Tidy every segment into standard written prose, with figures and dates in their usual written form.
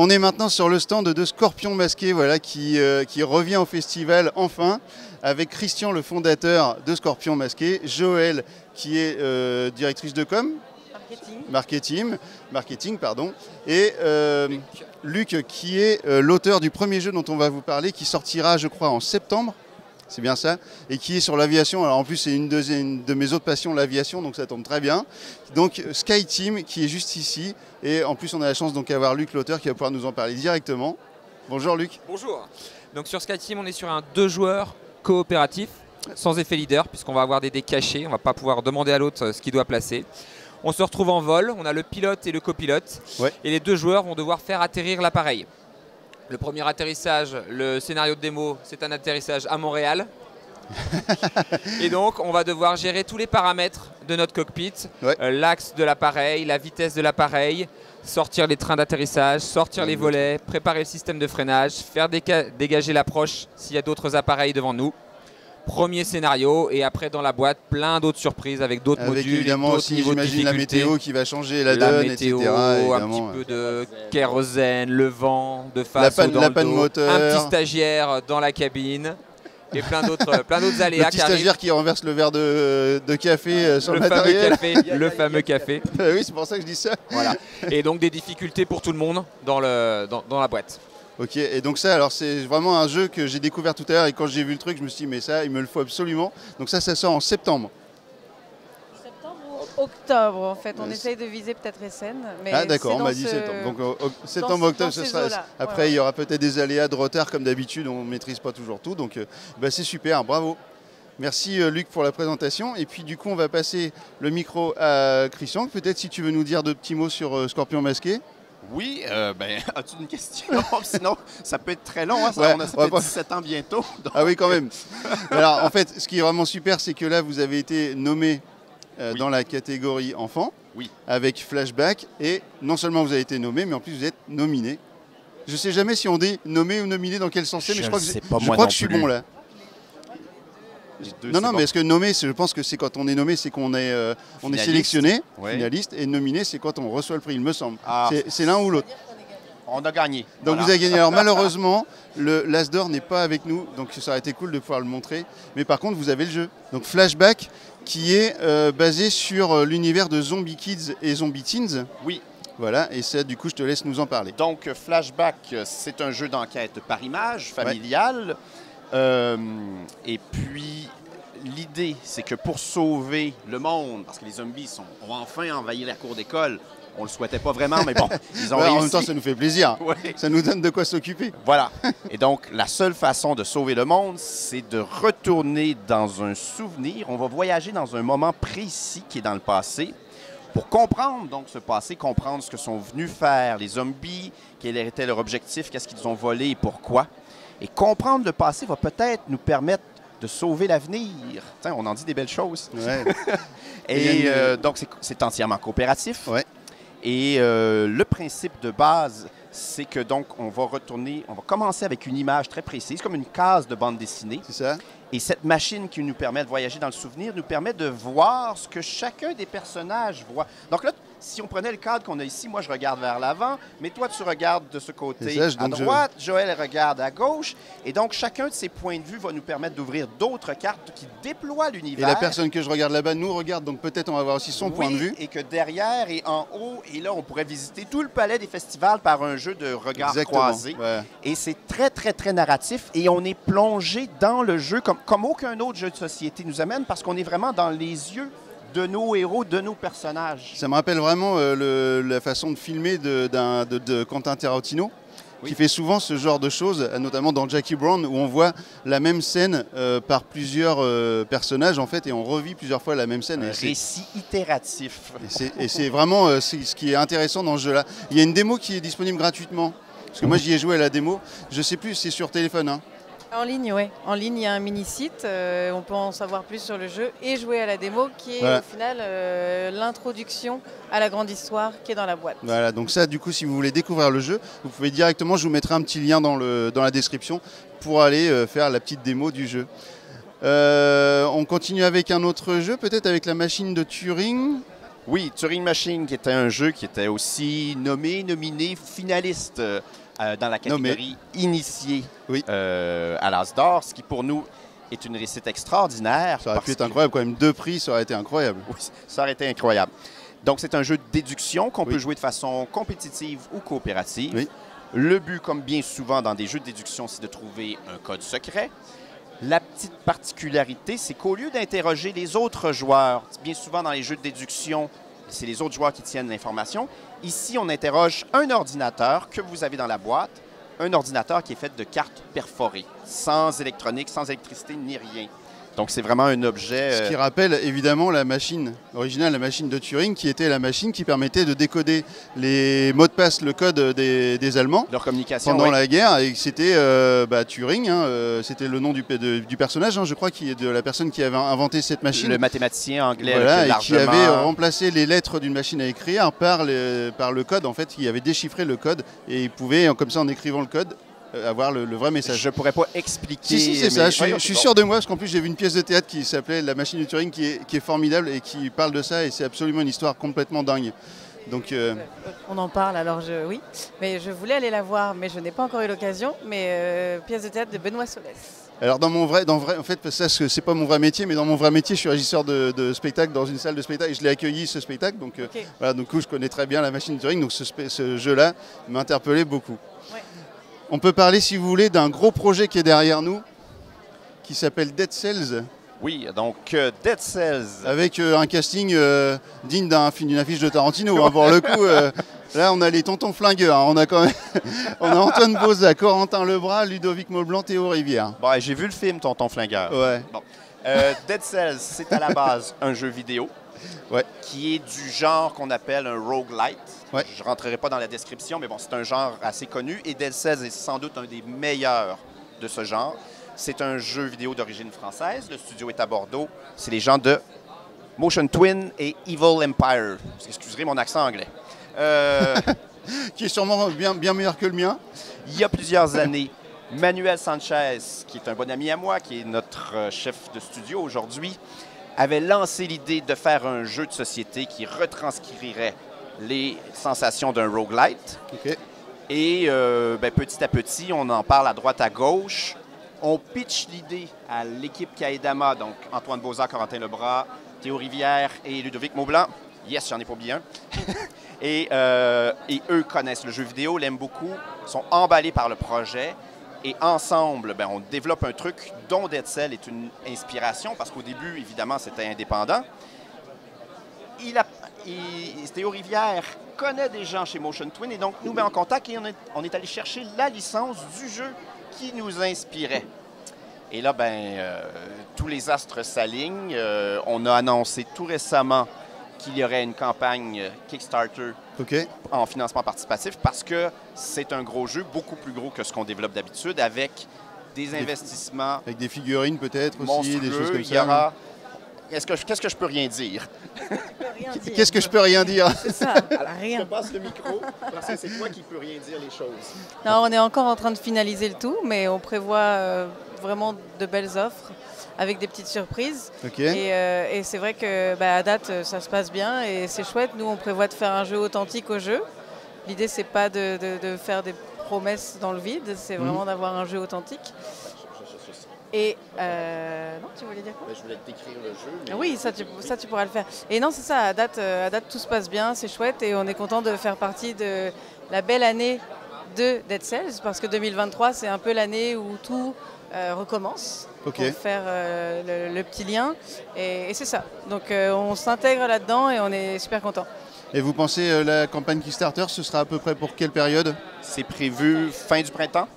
On est maintenant sur le stand de Scorpion Masqué, voilà, qui revient au festival enfin, avec Christian, le fondateur de Scorpion Masqué, Joël, qui est directrice de com, marketing, pardon, et Luc, qui est l'auteur du premier jeu dont on va vous parler, qui sortira, je crois, en septembre. C'est bien ça, et qui est sur l'aviation. Alors en plus, c'est une de mes autres passions, l'aviation, donc ça tombe très bien. Donc Sky Team, qui est juste ici, et en plus, on a la chance d'avoir Luc, l'auteur, qui va pouvoir nous en parler directement. Bonjour Luc. Bonjour. Donc sur Sky Team, on est sur un 2 joueurs coopératif, sans effet leader, puisqu'on va avoir des dés cachés, on ne va pas pouvoir demander à l'autre ce qu'il doit placer. On se retrouve en vol, on a le pilote et le copilote, et les 2 joueurs vont devoir faire atterrir l'appareil. Le premier atterrissage, le scénario de démo, c'est un atterrissage à Montréal. Et donc, on va devoir gérer tous les paramètres de notre cockpit, l'axe de l'appareil, la vitesse de l'appareil, sortir les trains d'atterrissage, sortir les volets, préparer le système de freinage, faire dégager l'approche s'il y a d'autres appareils devant nous. Premier scénario, et après dans la boîte, plein d'autres surprises avec d'autres modules. Évidemment aussi, j'imagine la météo qui va changer la donne, météo, etc. Un petit peu de kérosène, le vent de face ou dans la le panne dos, moteur, un petit stagiaire dans la cabine et plein d'autres aléas. Le petit stagiaire qui renverse le verre de café sur le matériel. Le fameux café. Oui, c'est pour ça que je dis ça. Voilà. Et donc des difficultés pour tout le monde dans la boîte. Ok, et donc ça, alors c'est vraiment un jeu que j'ai découvert tout à l'heure, et quand j'ai vu le truc, je me suis dit mais ça, il me le faut absolument. Donc ça sort en septembre. Septembre ou octobre en fait, on essaye de viser peut-être Essen. Ah d'accord, on m'a dit septembre. Donc septembre, octobre, ce sera. Après, il y aura peut-être des aléas de retard comme d'habitude, on ne maîtrise pas toujours tout, donc c'est super, bravo. Merci Luc pour la présentation, et puis du coup on va passer le micro à Christian, peut-être si tu veux nous dire 2 petits mots sur Scorpion Masqué. Oui, as-tu une question? Sinon, ça peut être très long. Hein, ouais, on a fait 17 ans bientôt. Donc... Ah oui, quand même. Alors, en fait, ce qui est vraiment super, c'est que là, vous avez été nommé dans la catégorie enfant, avec Flashback. Et non seulement vous avez été nommé, mais en plus, vous êtes nominé. Je ne sais jamais si on dit nommé ou nominé, dans quel sens c'est, mais je crois que je suis bon là. Non, mais est-ce que nommé, je pense que c'est quand on est nommé, c'est qu'on est, on est sélectionné, finaliste, et nominé, c'est quand on reçoit le prix, il me semble. Ah. C'est l'un ou l'autre. On a gagné. Donc vous avez gagné. Alors malheureusement, l'As d'or n'est pas avec nous, donc ça aurait été cool de pouvoir le montrer. Mais par contre, vous avez le jeu. Donc Flashback, qui est basé sur l'univers de Zombie Kids et Zombie Teens. Oui. Voilà, et ça, du coup, je te laisse nous en parler. Donc Flashback, c'est un jeu d'enquête par image, familial. Et puis, l'idée, c'est que pour sauver le monde, parce que les zombies ont enfin envahi la cour d'école, on ne le souhaitait pas vraiment, mais bon, ils ont réussi. En même temps, ça nous fait plaisir. Ça nous donne de quoi s'occuper. Voilà. Et donc, la seule façon de sauver le monde, c'est de retourner dans un souvenir. On va voyager dans un moment précis qui est dans le passé pour comprendre donc ce passé, comprendre ce que sont venus faire les zombies, quel était leur objectif, qu'est-ce qu'ils ont volé et pourquoi. Et comprendre le passé va peut-être nous permettre de sauver l'avenir. On en dit des belles choses. Ouais. Et donc, c'est entièrement coopératif. Ouais. Et le principe de base, c'est que donc, on va commencer avec une image très précise, comme une case de bande dessinée. C'est ça. Et cette machine qui nous permet de voyager dans le souvenir nous permet de voir ce que chacun des personnages voit. Donc là, si on prenait le cadre qu'on a ici, moi, je regarde vers l'avant, mais toi, tu regardes de ce côté à droite, Joël regarde à gauche. Et donc, chacun de ces points de vue va nous permettre d'ouvrir d'autres cartes qui déploient l'univers. Et la personne que je regarde là-bas nous regarde, donc peut-être on va voir aussi son point de vue. Et que derrière et en haut, et là, on pourrait visiter tout le palais des festivals par un jeu de regards croisés. Ouais. Et c'est très, très, très narratif. Et on est plongé dans le jeu comme aucun autre jeu de société nous amène, parce qu'on est vraiment dans les yeux de nos héros, de nos personnages. Ça me rappelle vraiment la façon de filmer de Quentin Tarantino, qui fait souvent ce genre de choses, notamment dans Jackie Brown, où on voit la même scène par plusieurs personnages, en fait, et on revit plusieurs fois la même scène. Un récit itératif. Et c'est vraiment ce qui est intéressant dans ce jeu-là. Il y a une démo qui est disponible gratuitement, parce que moi j'y ai joué à la démo, je sais plus, c'est sur téléphone, hein. En ligne, oui. En ligne, il y a un mini-site. On peut en savoir plus sur le jeu et jouer à la démo, qui est au final l'introduction à la grande histoire qui est dans la boîte. Voilà, donc ça, du coup, si vous voulez découvrir le jeu, vous pouvez directement, je vous mettrai un petit lien dans la description pour aller faire la petite démo du jeu. On continue avec un autre jeu, peut-être avec la machine de Turing. Oui, Turing Machine, qui était un jeu qui était aussi nominé, finaliste dans la catégorie initiée à l'As d'or, ce qui pour nous est une réussite extraordinaire. Ça aurait pu être incroyable quand même. 2 prix, ça aurait été incroyable. Oui, ça aurait été incroyable. Donc, c'est un jeu de déduction qu'on peut jouer de façon compétitive ou coopérative. Oui. Le but, comme bien souvent dans des jeux de déduction, c'est de trouver un code secret. La petite particularité, c'est qu'au lieu d'interroger les autres joueurs, bien souvent dans les jeux de déduction, c'est les autres joueurs qui tiennent l'information. Ici, on interroge un ordinateur que vous avez dans la boîte, un ordinateur qui est fait de cartes perforées, sans électronique, sans électricité, ni rien. Donc, c'est vraiment un objet... Ce qui rappelle évidemment la machine originale, la machine de Turing, qui était la machine qui permettait de décoder les mots de passe, le code des Allemands leur communication pendant la guerre. Et c'était Turing, c'était le nom du personnage, je crois, de la personne qui avait inventé cette machine. Le mathématicien anglais. Voilà, et qui avait remplacé les lettres d'une machine à écrire par le code, en fait, qui avait déchiffré le code. Et il pouvait, comme ça, en écrivant le code, avoir le vrai message. Je ne pourrais pas expliquer... Si, c'est ça. Je suis sûr de moi, parce qu'en plus, j'ai vu une pièce de théâtre qui s'appelait La machine de Turing, qui est formidable et qui parle de ça, et c'est absolument une histoire complètement dingue. Donc, on en parle, alors oui. Mais je voulais aller la voir, mais je n'ai pas encore eu l'occasion. Mais pièce de théâtre de Benoît Solès. Alors, en fait, ça, c'est pas mon vrai métier, mais dans mon vrai métier, je suis régisseur de spectacle dans une salle de spectacle, et je l'ai accueilli, ce spectacle. Donc, voilà, donc, je connais très bien la machine de Turing, donc ce jeu-là m'a interpellé beaucoup. On peut parler, si vous voulez, d'un gros projet qui est derrière nous, qui s'appelle Dead Cells. Oui, donc Dead Cells. Avec un casting digne d'une affiche de Tarantino. Pour le coup, là, on a les tontons flingueurs. On a quand même on a Antoine Boza, Corentin Lebras, Ludovic Maublanc, Théo Rivière. Bon, j'ai vu le film Tonton flingueur. Ouais. Bon. Dead Cells, c'est à la base un jeu vidéo. Qui est du genre qu'on appelle un roguelite. Je ne rentrerai pas dans la description, mais bon, c'est un genre assez connu. Et Dead Cells est sans doute un des meilleurs de ce genre. C'est un jeu vidéo d'origine française. Le studio est à Bordeaux. C'est les gens de Motion Twin et Evil Empire. Vous excuserez mon accent anglais. Qui est sûrement bien meilleur que le mien. Il y a plusieurs années, Manuel Sanchez, qui est un bon ami à moi, qui est notre chef de studio aujourd'hui, avait lancé l'idée de faire un jeu de société qui retranscrirait les sensations d'un roguelite. Et petit à petit, on en parle à droite, à gauche. On pitch l'idée à l'équipe Kaedama, donc Antoine Boza, Corentin Lebras, Théo Rivière et Ludovic Maublanc. Yes, j'en ai pas oublié un. et eux connaissent le jeu vidéo, l'aiment beaucoup, sont emballés par le projet. Et ensemble, on développe un truc dont Dead Cells est une inspiration, parce qu'au début, évidemment, c'était indépendant. Théo Rivière connaît des gens chez Motion Twin et donc nous met en contact et on est allé chercher la licence du jeu qui nous inspirait. Et là, tous les astres s'alignent. On a annoncé tout récemment qu'il y aurait une campagne Kickstarter en financement participatif parce que c'est un gros jeu, beaucoup plus gros que ce qu'on développe d'habitude, avec des investissements... Avec des figurines peut-être aussi, des choses comme ça. Il y aura... Qu'est-ce que je peux rien dire? Qu'est-ce que je peux rien dire? C'est ça, rien. Je passe le micro parce que c'est toi qui peux rien dire les choses. Non, on est encore en train de finaliser le tout, mais on prévoit vraiment de belles offres avec des petites surprises. Et c'est vrai que à date, ça se passe bien et c'est chouette. Nous, on prévoit de faire un jeu authentique au jeu. L'idée, c'est pas de faire des promesses dans le vide, c'est vraiment d'avoir un jeu authentique. Et non, tu voulais dire quoi? Je voulais te décrire le jeu. Mais... Oui, ça tu pourras le faire. Et non, c'est ça, à date, tout se passe bien, c'est chouette et on est content de faire partie de la belle année de Dead Cells parce que 2023, c'est un peu l'année où tout recommence pour faire le petit lien. Et c'est ça. Donc on s'intègre là-dedans et on est super content. Et vous pensez la campagne Kickstarter, ce sera à peu près pour quelle période? C'est prévu fin du printemps.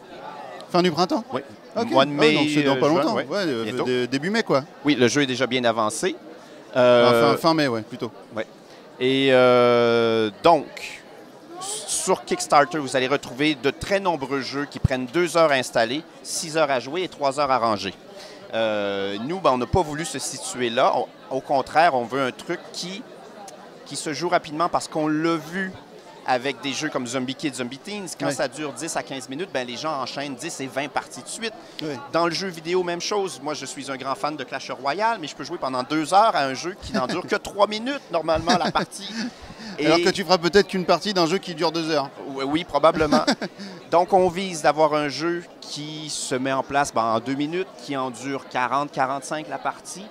Fin du printemps? Oui. Mois de mai, donc c'est dans pas longtemps. Juin, début mai, quoi. Oui, le jeu est déjà bien avancé. Fin mai, plutôt. Ouais. Et donc, sur Kickstarter, vous allez retrouver de très nombreux jeux qui prennent 2 heures à installer, 6 heures à jouer et 3 heures à ranger. Nous, on n'a pas voulu se situer là. Au contraire, on veut un truc qui se joue rapidement parce qu'on l'a vu avec des jeux comme Zombie Kids, Zombie Teens. Quand ça dure 10 à 15 minutes, ben, les gens enchaînent 10 et 20 parties de suite. Dans le jeu vidéo, même chose. Moi, je suis un grand fan de Clash Royale, mais je peux jouer pendant 2 heures à un jeu qui n'en dure que 3 minutes, normalement, la partie. Alors que tu feras peut-être qu'une partie d'un jeu qui dure 2 heures. Oui, probablement. Donc, on vise d'avoir un jeu qui se met en place en 2 minutes, qui en dure 40-45 la partie,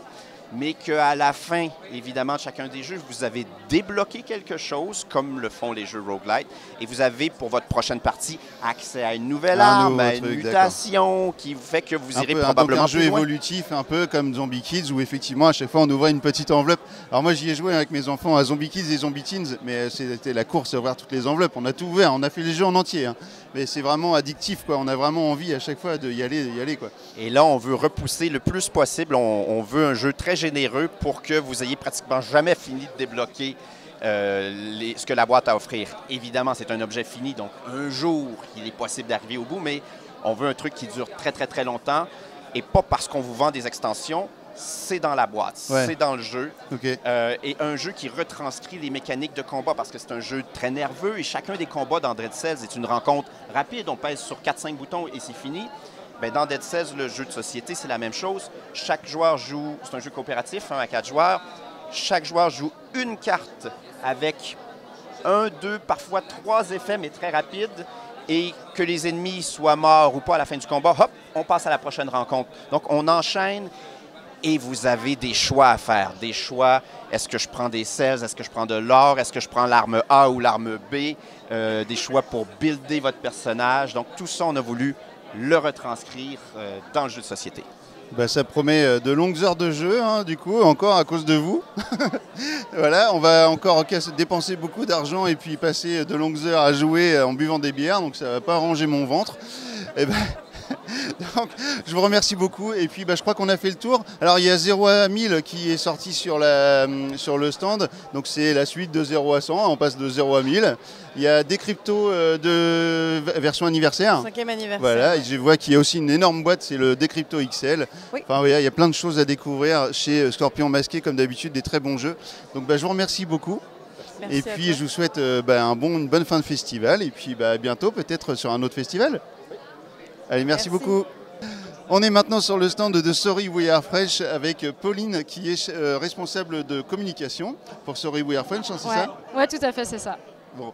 mais qu'à la fin, évidemment, de chacun des jeux, vous avez débloqué quelque chose, comme le font les jeux roguelite, et vous avez, pour votre prochaine partie, accès à une nouvelle arme, à une mutation, qui fait que vous irez probablement un jeu évolutif, un peu comme Zombie Kids, où effectivement, à chaque fois, on ouvrait une petite enveloppe. Alors moi, j'y ai joué avec mes enfants à Zombie Kids et Zombie Teens, mais c'était la course à ouvrir toutes les enveloppes. On a tout ouvert, on a fait les jeux en entier, hein. Mais c'est vraiment addictif, quoi. On a vraiment envie à chaque fois d'y aller, quoi. Et là, on veut repousser le plus possible. On veut un jeu très généreux pour que vous ayez pratiquement jamais fini de débloquer ce que la boîte a à offrir. Évidemment, c'est un objet fini, donc un jour, il est possible d'arriver au bout, mais on veut un truc qui dure très, très, très longtemps et pas parce qu'on vous vend des extensions. C'est dans la boîte, c'est dans le jeu. Et un jeu qui retranscrit les mécaniques de combat parce que c'est un jeu très nerveux et chacun des combats dans Dead Cells est une rencontre rapide. On pèse sur 4-5 boutons et c'est fini. Bien, dans Dead Cells, le jeu de société, c'est la même chose. Chaque joueur joue, c'est un jeu coopératif, 1 à 4 joueurs. Chaque joueur joue une carte avec 1, 2, parfois 3 effets, mais très rapides. Et que les ennemis soient morts ou pas à la fin du combat, hop, on passe à la prochaine rencontre. Donc, on enchaîne. Et vous avez des choix à faire. Des choix, est-ce que je prends des cells, est-ce que je prends de l'or, est-ce que je prends l'arme A ou l'arme B, des choix pour builder votre personnage. Donc tout ça, on a voulu le retranscrire dans le jeu de société. Ben, ça promet de longues heures de jeu, hein, du coup, encore à cause de vous. Voilà, on va encore dépenser beaucoup d'argent et puis passer de longues heures à jouer en buvant des bières, donc ça ne va pas arranger mon ventre. Et ben... Donc, je vous remercie beaucoup et puis je crois qu'on a fait le tour. Alors il y a 0 à 1000 qui est sorti sur le stand, donc c'est la suite de 0 à 100, on passe de 0 à 1000. Il y a des cryptos de version anniversaire. 5e anniversaire. Voilà, et je vois qu'il y a aussi une énorme boîte, c'est le Decrypto XL. Oui. Enfin, voilà, il y a plein de choses à découvrir chez Scorpion Masqué, comme d'habitude, des très bons jeux. Donc je vous remercie beaucoup. Merci et puis je vous souhaite une bonne fin de festival et puis à bientôt peut-être sur un autre festival. Allez, merci beaucoup. On est maintenant sur le stand de Sorry We Are Fresh avec Pauline qui est responsable de communication pour Sorry We Are Fresh, hein, c'est ça ? Oui, tout à fait, c'est ça. Bon.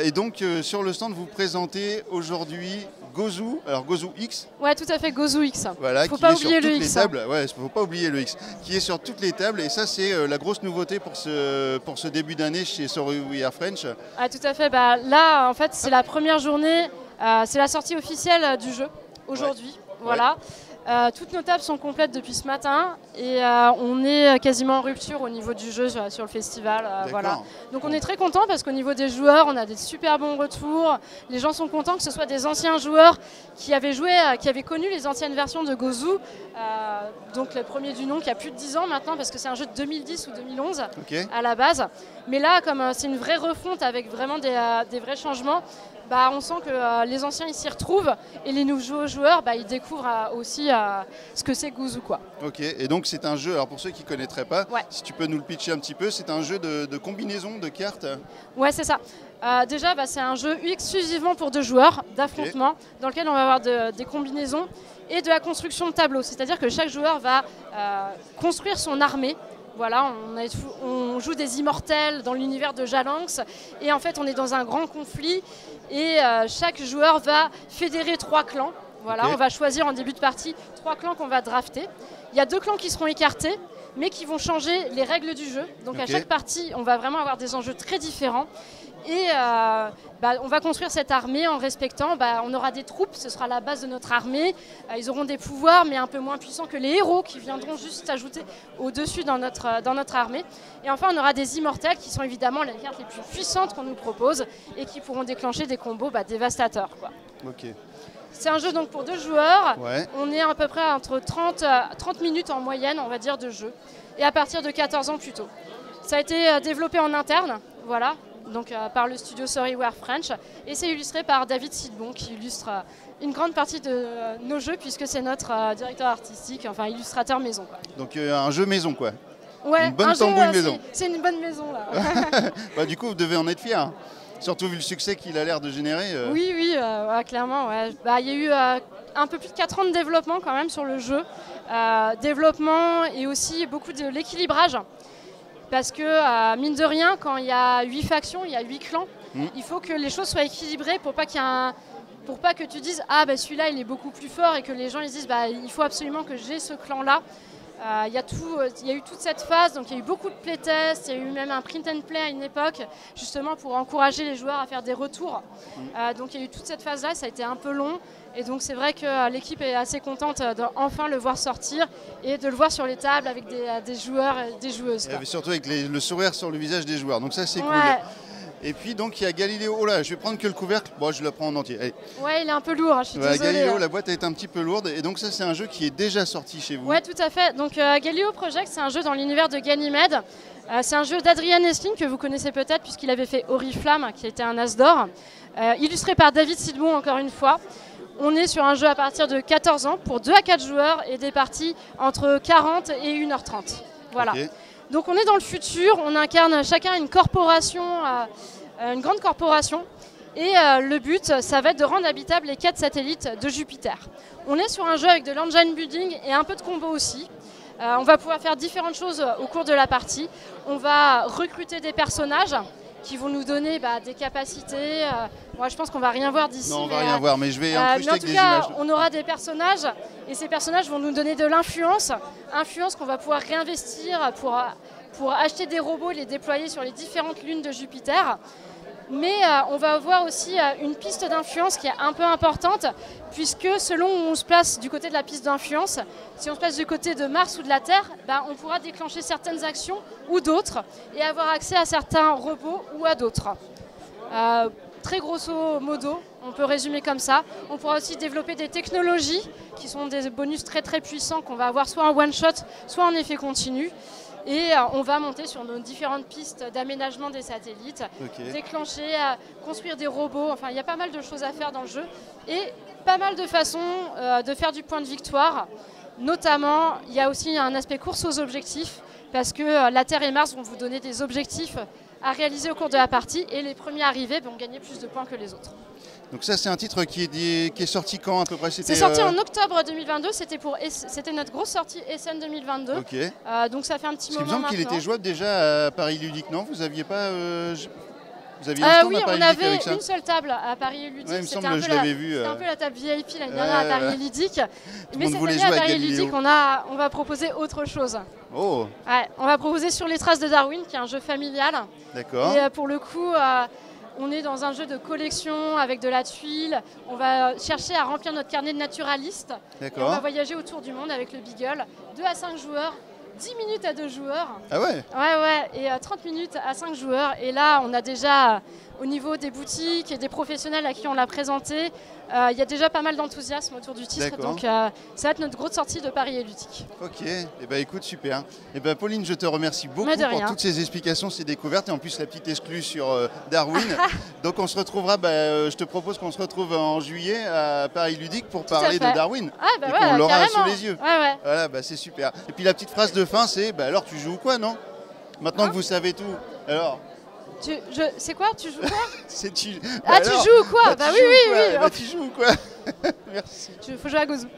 Et donc sur le stand, vous présentez aujourd'hui Gozu, alors Gozu X. Ouais, tout à fait, Gozu X. Voilà, faut pas oublier le X. Ouais, faut pas oublier le X, qui est sur toutes les tables. Et ça, c'est la grosse nouveauté pour ce début d'année chez Sorry We Are French. Ah, tout à fait. Là, en fait, c'est la première journée. C'est la sortie officielle du jeu aujourd'hui. Voilà. Toutes nos tables sont complètes depuis ce matin et on est quasiment en rupture au niveau du jeu sur le festival. Voilà. Donc on est très content parce qu'au niveau des joueurs, on a des super bons retours. Les gens sont contents que ce soit des anciens joueurs qui avaient joué, qui avaient connu les anciennes versions de Gozu. Donc le premier du nom qui a plus de 10 ans maintenant parce que c'est un jeu de 2010 ou 2011 à la base. Mais là, comme c'est une vraie refonte avec vraiment des vrais changements, on sent que les anciens ils s'y retrouvent et les nouveaux joueurs ils découvrent aussi ce que c'est Gozu, quoi. Ok, et donc c'est un jeu, alors pour ceux qui ne connaîtraient pas, si tu peux nous le pitcher un petit peu, c'est un jeu de combinaison de cartes. Ouais, c'est ça. Déjà, c'est un jeu exclusivement pour 2 joueurs d'affrontement dans lequel on va avoir des combinaisons et de la construction de tableaux. C'est-à-dire que chaque joueur va construire son armée. Voilà, on joue des immortels dans l'univers de Jalanx et en fait on est dans un grand conflit et chaque joueur va fédérer 3 clans. Voilà, on va choisir en début de partie 3 clans qu'on va drafter. Il y a 2 clans qui seront écartés mais qui vont changer les règles du jeu. Donc à chaque partie, on va vraiment avoir des enjeux très différents. Et on va construire cette armée en respectant, on aura des troupes, ce sera la base de notre armée. Ils auront des pouvoirs mais un peu moins puissants que les héros qui viendront juste s'ajouter au-dessus dans notre armée. Et enfin on aura des immortels qui sont évidemment les cartes les plus puissantes qu'on nous propose et qui pourront déclencher des combos dévastateurs, quoi. C'est un jeu donc pour 2 joueurs. On est à peu près entre 30 minutes en moyenne, on va dire, de jeu. Et à partir de 14 ans plutôt. Ça a été développé en interne, voilà. Donc par le studio Sorry We Are French et c'est illustré par David Sidbon qui illustre une grande partie de nos jeux puisque c'est notre directeur artistique, enfin illustrateur maison, quoi. Donc un jeu maison, quoi. Ouais, une bonne tambouille maison. C'est une bonne maison là. Du coup vous devez en être fiers. Surtout vu le succès qu'il a l'air de générer. Oui, ouais, clairement. Ouais. Il y a eu un peu plus de 4 ans de développement quand même sur le jeu. Développement et aussi beaucoup de l'équilibrage. Parce que, mine de rien, quand il y a 8 factions, il y a 8 clans, il faut que les choses soient équilibrées pour pas que tu dises « Ah, bah, celui-là, il est beaucoup plus fort » et que les gens ils disent bah, « Il faut absolument que j'ai ce clan-là ». Il y a eu toute cette phase, donc il y a eu beaucoup de playtests, il y a eu même un print and play à une époque, justement pour encourager les joueurs à faire des retours. Donc il y a eu toute cette phase-là, ça a été un peu long. Et donc c'est vrai que l'équipe est assez contente d'enfin le voir sortir et de le voir sur les tables avec des joueurs et des joueuses. Et surtout avec le sourire sur le visage des joueurs, donc ça c'est cool. Et puis donc il y a Galileo, oh là je vais prendre que le couvercle, bon je le prends en entier. Allez. Ouais, il est un peu lourd, je suis désolée. Galileo, la boîte est un petit peu lourde et donc ça c'est un jeu qui est déjà sorti chez vous. Ouais, tout à fait. Donc Galileo Project, c'est un jeu dans l'univers de Ganymede. C'est un jeu d'Adrian Esling que vous connaissez peut-être puisqu'il avait fait Oriflamme qui était un as d'or, illustré par David Sidbon encore une fois. On est sur un jeu à partir de 14 ans pour 2 à 4 joueurs et des parties entre 40 et 1h30. Voilà. Okay. Donc on est dans le futur, on incarne chacun une corporation, une grande corporation. Et le but, ça va être de rendre habitables les 4 satellites de Jupiter. On est sur un jeu avec de l'engine building et un peu de combo aussi. On va pouvoir faire différentes choses au cours de la partie. On va recruter des personnages qui vont nous donner des capacités. Moi, je pense qu'on va rien voir d'ici. Non, on va rien voir, mais je vais incruster avec des images. On aura des personnages et ces personnages vont nous donner de l'influence. Influence qu'on va pouvoir réinvestir pour acheter des robots et les déployer sur les différentes lunes de Jupiter. Mais on va avoir aussi une piste d'influence qui est un peu importante, puisque selon où on se place du côté de la piste d'influence, si on se place du côté de Mars ou de la Terre, on pourra déclencher certaines actions ou d'autres, et avoir accès à certains robots ou à d'autres. Très grosso modo, on peut résumer comme ça. On pourra aussi développer des technologies, qui sont des bonus très très puissants, qu'on va avoir soit en one-shot, soit en effet continu. Et on va monter sur nos différentes pistes d'aménagement des satellites, déclencher, construire des robots. Enfin, il y a pas mal de choses à faire dans le jeu et pas mal de façons de faire du point de victoire. Notamment, il y a aussi un aspect course aux objectifs parce que la Terre et Mars vont vous donner des objectifs à réaliser au cours de la partie et les premiers arrivés vont gagner plus de points que les autres. Donc ça c'est un titre qui est sorti quand à peu près? C'est sorti en octobre 2022, c'était notre grosse sortie SN 2022. Okay. Donc ça fait un petit moment. Il me semble qu'il était jouable déjà à Paris Ludique, non? Vous aviez pas vous aviez oui, on avait une seule table à Paris Ludique. Ouais, il me semble que je l'avais vu. C'était un peu la table VIP l'année dernière à Paris Ludique. Mais cette année à Paris Ludique, on va proposer autre chose. Oh. Ouais, on va proposer Sur les traces de Darwin, qui est un jeu familial. D'accord. Et pour le coup, on est dans un jeu de collection avec de la tuile. On va chercher à remplir notre carnet de naturaliste. D'accord. Et on va voyager autour du monde avec le Beagle. 2 à 5 joueurs. 10 minutes à 2 joueurs. Ah ouais? Ouais, et 30 minutes à 5 joueurs. Et là, on a déjà, au niveau des boutiques et des professionnels à qui on l'a présenté, il y a déjà pas mal d'enthousiasme autour du titre. Donc, ça va être notre grosse sortie de Paris et Ludique. Ok, écoute, super. Pauline, je te remercie beaucoup pour toutes ces explications, ces découvertes et en plus la petite exclue sur Darwin. Donc, on se retrouvera, je te propose qu'on se retrouve en juillet à Paris Ludique pour parler de Darwin. Ah, et qu'on l'aura sous les yeux. Ouais. Voilà, c'est super. Et puis la petite phrase de fin, c'est alors tu joues ou quoi, non? Maintenant que vous savez tout. Alors c'est quoi? Tu joues quoi? Tu joues ou quoi? Oui. Tu joues ou quoi? Merci. Faut jouer à Gouzou.